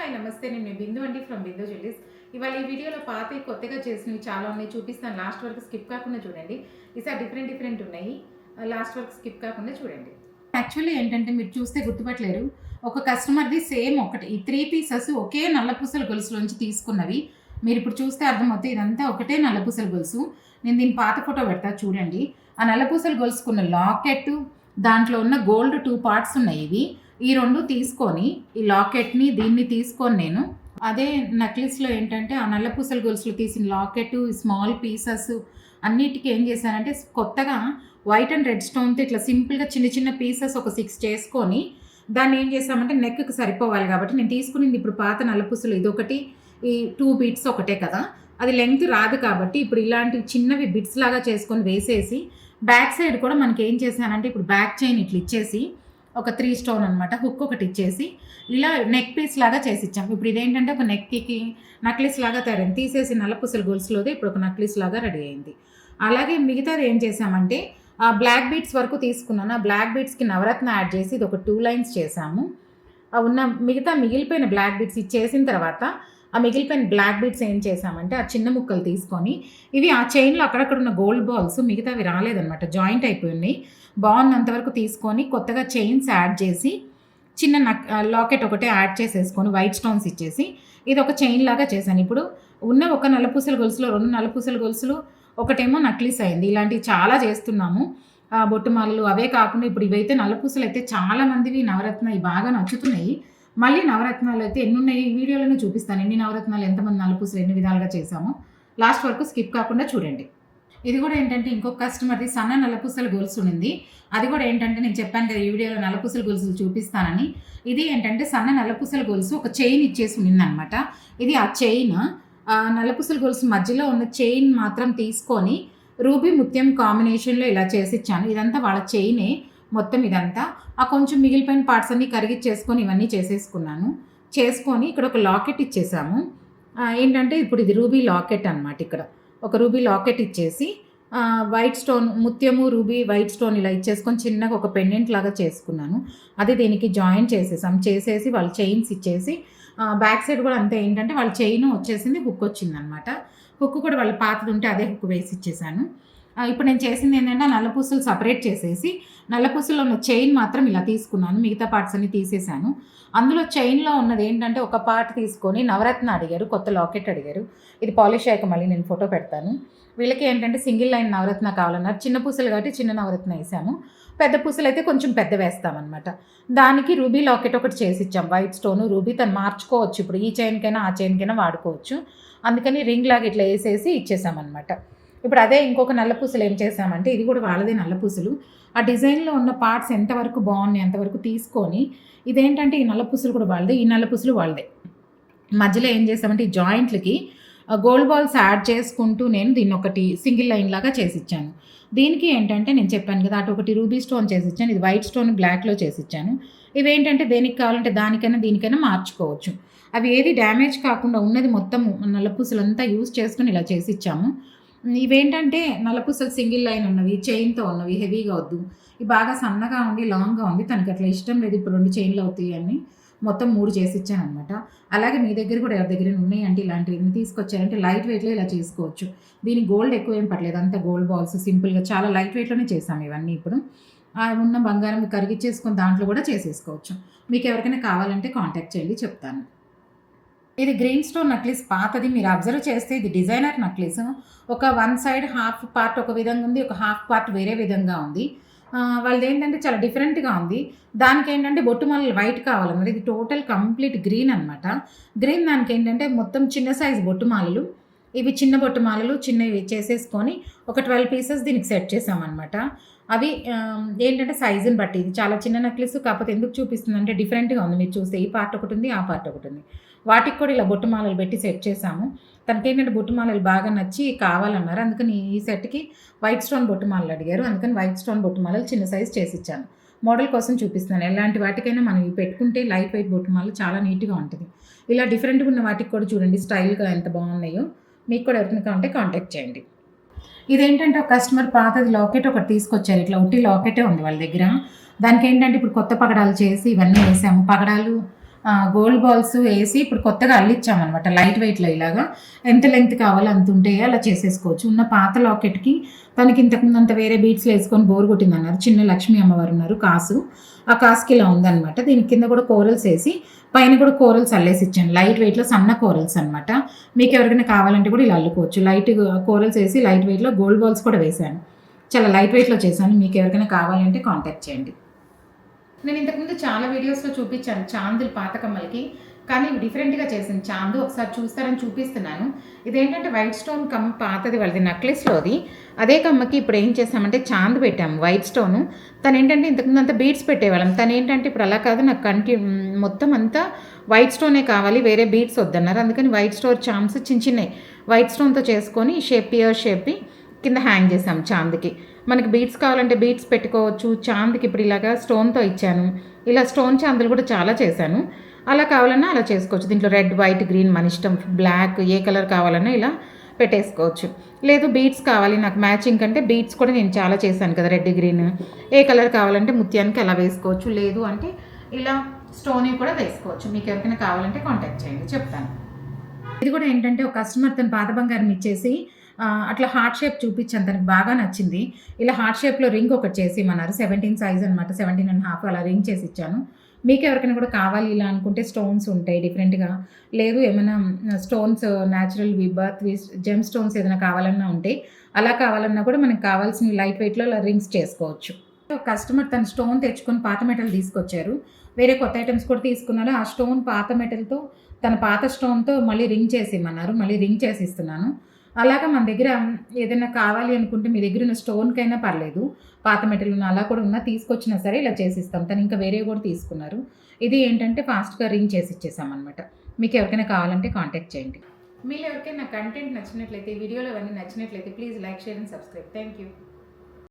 Hi నమస్తే, నేను బిందు అండి ఫ్రమ్ బిందు జ్యువెలరీస్. ఇవాళ ఈ వీడియోలో పాతవి కొత్తగా చేసినవి చాలా ఉన్నాయి, చూపిస్తాను. లాస్ట్ వరకు స్కిప్ కాకుండా చూడండి. ఈసారి డిఫరెంట్ ఉన్నాయి. లాస్ట్ వరకు స్కిప్ కాకుండా చూడండి. యాక్చువల్లీ ఏంటంటే మీరు చూస్తే గుర్తుపట్టలేరు, ఒక కస్టమర్ది సేమ్ ఒకటి ఈ 3 పీసెస్ ఒకే నల్లపూసల గొలుసులోంచి తీసుకున్నవి. మీరు ఇప్పుడు చూస్తే అర్థమవుతుంది, ఇదంతా ఒకటే నల్లపూసల గొలుసు. నేను దీని పాత ఫోటో పెడతా చూడండి. ఆ నల్లపూసల గొలుసుకున్న లాకెట్, దాంట్లో ఉన్న గోల్డ్ 2 పార్ట్స్ ఉన్నాయి. ఇవి ఈ 2 తీసుకొని, ఈ లాకెట్ని దీన్ని తీసుకొని నేను అదే నెక్లెస్లో ఏంటంటే ఆ నల్లపూసల గొలుసులు తీసిన లాకెట్, స్మాల్ పీసెస్ అన్నిటికీ ఏం చేశానంటే కొత్తగా వైట్ అండ్ రెడ్ స్టోన్తో ఇట్లా సింపుల్గా చిన్న చిన్న పీసెస్ ఒక 6 చేసుకొని దాన్ని ఏం చేసామంటే నెక్కి సరిపోవాలి కాబట్టి నేను తీసుకునింది ఇప్పుడు పాత నల్లపూసలు ఇదొకటి, ఈ 2 బిట్స్ ఒకటే కదా, అది లెంగ్త్ రాదు కాబట్టి ఇప్పుడు ఇలాంటివి చిన్నవి బిట్స్ లాగా చేసుకొని వేసేసి బ్యాక్ సైడ్ కూడా మనకి ఏం చేశానంటే ఇప్పుడు బ్యాక్ చైన్ ఇట్లా ఇచ్చేసి ఒక 3 స్టోన్ అనమాట హుక్ ఒకటి ఇచ్చేసి ఇలా నెక్ పీస్ లాగా చేసి ఇచ్చాము. ఇప్పుడు ఇదేంటంటే ఒక నెక్కి నక్లెస్ లాగా తయారైంది. తీసేసి నల్లపూసల గొలుసులోదే ఇప్పుడు ఒక నక్లెస్ లాగా రెడీ అయింది. అలాగే మిగతాది ఏం చేసామంటే ఆ బ్లాక్ బీడ్స్ వరకు తీసుకున్నాను. ఆ బ్లాక్ బీడ్స్కి నవరత్న యాడ్ చేసి ఇది ఒక 2 లైన్స్ చేసాము. ఉన్న మిగిలిపోయిన బ్లాక్ బీడ్స్ ఇది చేసిన తర్వాత ఆ మిగిలిపోయిన బ్లాక్ బీడ్స్ ఏం చేసామంటే ఆ చిన్న ముక్కలు తీసుకొని ఇవి ఆ చైన్లో అక్కడక్కడ ఉన్న గోల్డ్ బాల్స్ మిగతావి రాలేదనమాట, జాయింట్ అయిపోయినాయి. బాగున్నంతవరకు తీసుకొని కొత్తగా చైన్స్ యాడ్ చేసి చిన్న లాకెట్ ఒకటే యాడ్ చేసేసుకొని వైట్ స్టోన్స్ ఇచ్చేసి ఇది ఒక చైన్ లాగా చేశాను. ఇప్పుడు ఉన్న ఒక నల్లపూసల గొలుసులో 2 నల్లపూసల గొలుసులు, ఒకటేమో నక్లీస్ అయింది. ఇలాంటివి చాలా చేస్తున్నాము. బొట్టుమాలలు అవే కాకుండా ఇప్పుడు ఇవైతే నల్లపూసలు అయితే చాలా మందివి నవరత్న బాగా నచ్చుతున్నాయి. మళ్ళీ నవరత్నాలు అయితే ఎన్ని ఉన్నాయి ఈ వీడియోలోనే చూపిస్తాను. ఎన్ని నవరత్నాలు, ఎంతమంది నల్లపూసలు ఎన్ని విధాలుగా చేశామో లాస్ట్ వరకు స్కిప్ కాకుండా చూడండి. ఇది కూడా ఏంటంటే ఇంకొక కస్టమర్ది సన్న నల్లపూసల గొలుసు ఉంది. అది కూడా ఏంటంటే నేను చెప్పాను కదా ఈ వీడియోలో నల్లపూసల గొలుసులు చూపిస్తానని. ఇది ఏంటంటే సన్న నల్లపూసల గొలుసు ఒక చైన్ ఇచ్చేసి ఉండిందనమాట. ఇది ఆ చైన్ నల్లపూసల గొలుసు మధ్యలో ఉన్న చైన్ మాత్రం తీసుకొని రూబీ ముత్యం కాంబినేషన్లో ఇలా చేసి ఇచ్చాను. ఇదంతా వాళ్ళ చైనే మొత్తం ఇదంతా. ఆ కొంచెం మిగిలిపోయిన పార్ట్స్ అన్నీ కరిగిచ్చేసుకొని ఇవన్నీ చేసేసుకున్నాను. చేసుకొని ఇక్కడ ఒక లాకెట్ ఇచ్చేసాము. ఏంటంటే ఇప్పుడు ఇది రూబీ లాకెట్ అనమాట. ఇక్కడ ఒక రూబీ లాకెట్ ఇచ్చేసి వైట్ స్టోన్ ముత్యము రూబీ వైట్ స్టోన్ ఇలా ఇచ్చేసుకొని చిన్నగా ఒక పెండెంట్ లాగా చేసుకున్నాను. అది దీనికి జాయిన్ చేసేసి వాళ్ళ చైన్స్ ఇచ్చేసి బ్యాక్ సైడ్ కూడా అంతే. ఏంటంటే వాళ్ళ చైన్ వచ్చేసింది, హుక్ వచ్చిందనమాట. హుక్ కూడా వాళ్ళ పాతది ఉంటే అదే హుక్ వేసి ఇచ్చేసాను. ఇప్పుడు నేను చేసింది ఏంటంటే నల్లపూసలు సపరేట్ చేసేసి నల్లపూసలో ఉన్న చైన్ మాత్రం ఇలా తీసుకున్నాను. మిగతా పార్ట్స్ అన్ని తీసేసాను. అందులో చైన్లో ఉన్నది ఏంటంటే ఒక పార్ట్ తీసుకొని నవరత్న అడిగారు, కొత్త లాకెట్ అడిగారు. ఇది పాలిష్ అయ్యాక మళ్ళీ నేను ఫోటో పెడతాను. వీళ్ళకి ఏంటంటే సింగిల్ లైన్ నవరత్న కావాలన్నారు. చిన్న పూసలు కాబట్టి చిన్న నవరత్న వేసాము. పెద్ద పూసలు అయితే కొంచెం పెద్ద వేస్తామన్నమాట. దానికి రూబీ లాకెట్ ఒకటి చేసి ఇచ్చాం. వైట్ స్టోను రూబీ తను మార్చుకోవచ్చు, ఇప్పుడు ఈ చైన్కైనా ఆ చైన్కైనా వాడుకోవచ్చు. అందుకని రింగ్ లాగా ఇట్లా వేసేసి ఇచ్చేసామన్నమాట. ఇప్పుడు అదే ఇంకొక నల్లపూసలు ఏం చేసామంటే ఇది కూడా వాళ్ళదే నల్లపూసలు. ఆ డిజైన్లో ఉన్న పార్ట్స్ ఎంతవరకు బాగున్నాయి అంతవరకు తీసుకొని ఇదేంటంటే ఈ నల్లపూసలు కూడా వాళ్ళదే, ఈ నల్లపూసలు వాళ్ళదే. మధ్యలో ఏం చేసామంటే ఈ జాయింట్లకి గోల్డ్ బాల్స్ యాడ్ చేసుకుంటూ నేను దీన్ని ఒకటి సింగిల్ లైన్ లాగా చేసి ఇచ్చాను. దీనికి ఏంటంటే నేను చెప్పాను కదా అటు ఒకటి రూబీ స్టోన్ చేసి ఇచ్చాను, ఇది వైట్ స్టోన్ బ్లాక్లో చేసి ఇచ్చాను. ఇవేంటంటే దేనికి కావాలంటే దానికైనా దీనికైనా మార్చుకోవచ్చు. అవి ఏది డ్యామేజ్ కాకుండా ఉన్నది మొత్తం నల్లపూసలంతా యూజ్ చేసుకుని ఇలా చేసి ఇచ్చాము. ఇవేంటంటే నల్లపూసలు సింగిల్ లైన్ ఉన్నవి, చైన్తో ఉన్నవి, హెవీగా వద్దు. ఇవి బాగా సన్నగా ఉండి లాంగ్గా ఉంది, తనకి అట్లా ఇష్టం లేదు. ఇప్పుడు 2 చైన్లు అవుతాయి అని మొత్తం 3 చేసి ఇచ్చాను అనమాట. అలాగే మీ దగ్గర కూడా ఎవరి దగ్గర ఉన్నాయంటే ఇలాంటివి తీసుకొచ్చారంటే లైట్ వెయిట్లో ఇలా చేసుకోవచ్చు. దీనికి గోల్డ్ ఎక్కువ ఏం పట్టలేదు, అంత గోల్డ్ బాల్స్ సింపుల్గా చాలా లైట్ వెయిట్లోనే చేసాము ఇవన్నీ. ఇప్పుడు ఉన్న బంగారం కరిగిచ్చేసుకొని దాంట్లో కూడా చేసేసుకోవచ్చు. మీకు ఎవరికైనా కావాలంటే కాంటాక్ట్ చేయండి, చెప్తాను. ఇది గ్రీన్ స్టోన్ నక్లీస్ పాతది. మీరు అబ్జర్వ్ చేస్తే ఇది డిజైనర్ నక్లీస్. ఒక 1 సైడ్ హాఫ్ పార్ట్ ఒక విధంగా ఉంది, ఒక హాఫ్ పార్ట్ వేరే విధంగా ఉంది. వాళ్ళది ఏంటంటే చాలా డిఫరెంట్గా ఉంది. దానికి ఏంటంటే బొట్టుమాలలు వైట్ కావాలన్నమాట. ఇది టోటల్ కంప్లీట్ గ్రీన్ అనమాట. గ్రీన్ దానికి ఏంటంటే మొత్తం చిన్న సైజు బొట్టుమాలలు, ఇవి చిన్న బొట్టుమాలలు చిన్నవి చేసేసుకొని ఒక 12 పీసెస్ దీనికి సెట్ చేసామన్నమాట. అవి ఏంటంటే సైజుని బట్టి ఇది చాలా చిన్న నెక్లెస్, కాకపోతే ఎందుకు చూపిస్తుందంటే డిఫరెంట్గా ఉంది. మీరు చూస్తే ఈ పార్ట్ ఒకటి ఉంది, ఆ పార్ట్ ఒకటి ఉంది. వాటికి కూడా ఇలా బొట్టుమాలలు పెట్టి సెట్ చేసాము. తనకేంటంటే బొట్టుమాలలు బాగా నచ్చి కావాలన్నారు, అందుకని ఈ సెట్కి వైట్ స్టోన్ బొట్టుమాలలు అడిగారు. అందుకని వైట్ స్టోన్ బొట్టుమాలలు చిన్న సైజు చేసి ఇచ్చాను. మోడల్ కోసం చూపిస్తున్నాను. ఎలాంటి వాటికైనా మనం ఇవి పెట్టుకుంటే లైట్ వెయిట్ బొట్టుమాలలు చాలా నీట్గా ఉంటుంది. ఇలా డిఫరెంట్గా ఉన్న వాటికి కూడా చూడండి స్టైల్గా ఎంత బాగున్నాయో. మీకు కూడా ఎవరికైనా కావాలంటే కాంటాక్ట్ చేయండి. ఇదేంటంటే ఒక కస్టమర్ పాతది లాకెట్ ఒకటి తీసుకొచ్చారు. ఇట్లా ఉట్టి లాకెటే ఉంది వాళ్ళ దగ్గర. దానికి ఏంటంటే ఇప్పుడు కొత్త పగడాలు చేసి ఇవన్నీ వేసాము. పగడాలు గోల్డ్ బాల్స్ వేసి ఇప్పుడు కొత్తగా అల్లిచ్చామనమాట లైట్ వెయిట్లో. ఇలాగా ఎంత లెంత్ కావాలో అంత ఉంటే అలా చేసేసుకోవచ్చు. ఉన్న పాత లాకెట్కి తనకి ఇంతకుముందు అంత వేరే బీట్స్లో వేసుకొని బోర్ కొట్టిందన్నారు. చిన్న లక్ష్మీ అమ్మవారు ఉన్నారు కాసు, ఆ కాసుకి ఇలా ఉందనమాట. దీని కింద కూడా కోరల్స్ వేసి పైన కూడా కోరల్స్ అల్లేసి ఇచ్చాను. లైట్ వెయిట్లో సన్న కోరల్స్ అనమాట. మీకు ఎవరికైనా కావాలంటే కూడా ఇలా అల్లుకోవచ్చు. లైట్ కోరల్స్ వేసి లైట్ వెయిట్లో గోల్డ్ బాల్స్ కూడా వేశాను. చాలా లైట్ వెయిట్లో చేశాను. మీకు ఎవరికైనా కావాలంటే కాంటాక్ట్ చేయండి. నేను ఇంతకుముందు చాలా వీడియోస్లో చూపించాను చాందులు పాత కమ్మలకి, కానీ ఇవి డిఫరెంట్గా చేసింది చాందు. ఒకసారి చూస్తారని చూపిస్తున్నాను. ఇదేంటంటే వైట్ స్టోన్ కమ్మ పాతది వాళ్ళది నెక్లెస్లోది. అదే కమ్మకి ఇప్పుడు ఏం చేసామంటే చాందు పెట్టాము వైట్ స్టోను. తను ఏంటంటే ఇంతకుముందు అంతా బీడ్స్ పెట్టేవాళ్ళం. తను ఏంటంటే ఇప్పుడు అలా కాదు, నాకు మొత్తం అంతా వైట్ స్టోనే కావాలి, వేరే బీడ్స్ వద్దన్నారు. అందుకని వైట్ స్టోన్ చామ్స్ చిన్న చిన్నవి వైట్ స్టోన్తో చేసుకొని పియర్ షేప్ కింద హ్యాంగ్ చేసాం చాందుకి. మనకి బీడ్స్ కావాలంటే బీడ్స్ పెట్టుకోవచ్చు. చాందుకి ఇప్పుడు ఇలాగా స్టోన్తో ఇచ్చాను. ఇలా స్టోన్ చాందులు కూడా చాలా చేశాను. అలా కావాలన్నా అలా చేసుకోవచ్చు. దీంట్లో రెడ్, వైట్, గ్రీన్ మన ఇష్టం, బ్లాక్ ఏ కలర్ కావాలన్నా ఇలా పెట్టేసుకోవచ్చు. లేదు బీడ్స్ కావాలి నాకు మ్యాచింగ్ అంటే బీడ్స్ కూడా నేను చాలా చేశాను కదా, రెడ్, గ్రీన్ ఏ కలర్ కావాలంటే ముత్యానికి అలా వేసుకోవచ్చు. లేదు అంటే ఇలా స్టోన్ కూడా వేసుకోవచ్చు. మీకు ఎవరికైనా కావాలంటే కాంటాక్ట్ చేయండి, చెప్తాను. ఇది కూడా ఏంటంటే ఒక కస్టమర్ తన పాత బంగారం ఇచ్చేసి అట్లా హార్ట్ షేప్ చూపించాను, తనకు బాగా నచ్చింది. ఇలా హార్ట్ షేప్లో రింగ్ ఒకటి చేసి ఇమ్మన్నారు. 17 సైజ్ అనమాట, 17.5 అలా రింగ్ చేసి ఇచ్చాను. మీకు ఎవరికైనా కూడా కావాలి ఇలా అనుకుంటే స్టోన్స్ ఉంటాయి డిఫరెంట్గా. లేదు ఏమైనా stones natural birth gem stones ఏదైనా కావాలన్నా ఉంటాయి. అలా కావాలన్నా కూడా మనకు కావాల్సిన లైట్ వెయిట్లో అలా రింగ్స్ చేసుకోవచ్చు. కస్టమర్ తన స్టోన్ తెచ్చుకొని పాత మెటల్ తీసుకొచ్చారు. వేరే కొత్త ఐటమ్స్ కూడా తీసుకున్నారు. ఆ స్టోన్ పాత మెటల్తో తన పాత స్టోన్తో మళ్ళీ రింగ్ చేసి ఇమ్మన్నారు. మళ్ళీ రింగ్ చేసి ఇస్తున్నాను. అలాగా మన దగ్గర ఏదైనా కావాలి అనుకుంటే మీ దగ్గర ఉన్న స్టోన్కైనా పర్లేదు, పాత మెటల్ ఉన్న అలా కూడా ఉన్నా తీసుకొచ్చినా సరే ఇలా చేసిస్తాం. తను ఇంకా వేరే కూడా తీసుకున్నారు. ఇది ఏంటంటే ఫాస్ట్గా రింగ్ చేసి ఇచ్చేసామన్నమాట. మీకు ఎవరికైనా కావాలంటే కాంటాక్ట్ చేయండి. మీరు ఎవరికైనా కంటెంట్ నచ్చినట్లయితే, వీడియోలో అవన్నీ నచ్చినట్లయితే please like, share and subscribe. Thank you.